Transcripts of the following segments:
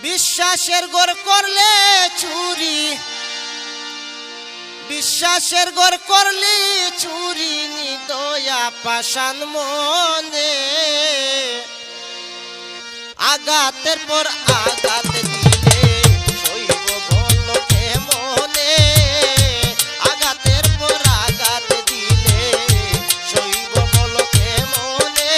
বিশ্বাসের ঘর করলে চুরি, বিশ্বাসের ঘর করলে চুরি, নিদয়া পাষাণ মনে আঘাতের পর আঘাত দিলে সইব বলো কেমনে, আঘাতের পর আঘাত দিলে সইব বলো কেমনে।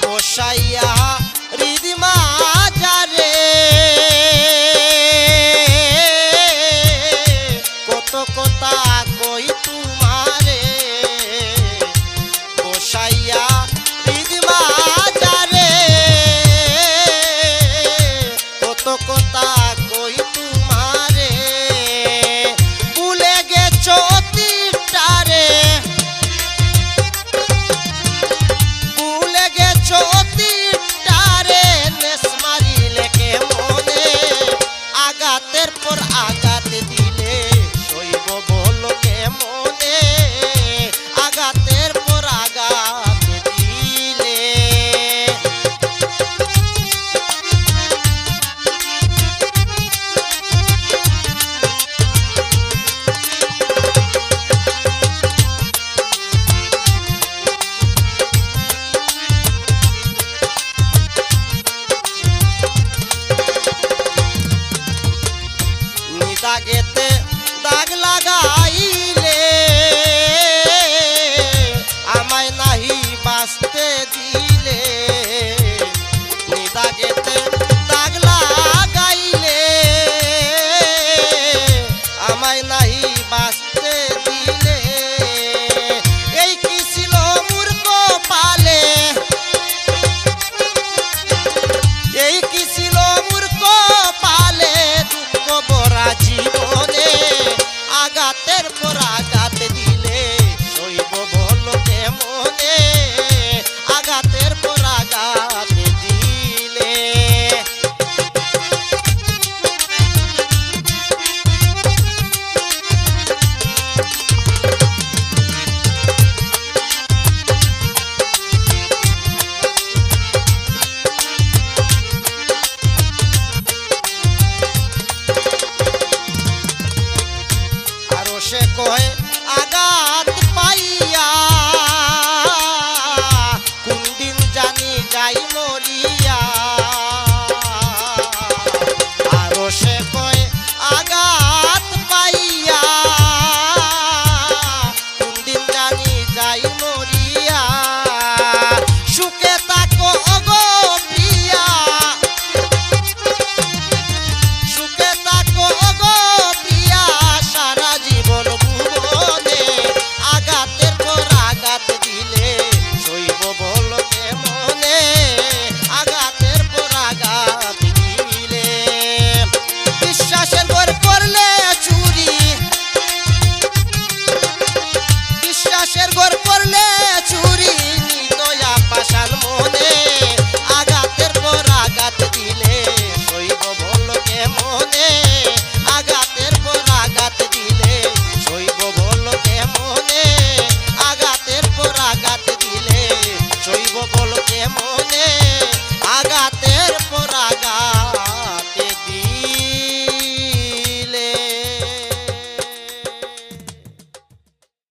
বসাইয়া হৃদিমা যারে কত কথা কই তোমারে, বসাইয়া হৃদিমা যারে কত কথা কই তোমারে, ভুলে গেছো অতীতটারে, ভুলে গেছো অতীতটারে, নেস মারিলে কেমনে, আঘাতের পর আঘাত দিলে সইব বলো কেমনে, আঘাতের পর আঘাত দিলে। দাগেতে দাগ লাগাইলে আমায় নাহি বাঁচতে দিলে, দাগেতে দাগ লাগাইলে আমায় নাহি বাঁচতে দিলে, এই কি ছিল মূর্খ পালে, এই কি ছিল মূর্খ পালে, দুঃখ ভরা জীবনে আঘাতের পর আঘাত দিলে সইব বলো কেমনে, আঘাতের পর আঘাত দিলে। আরো সে কয় আঘাত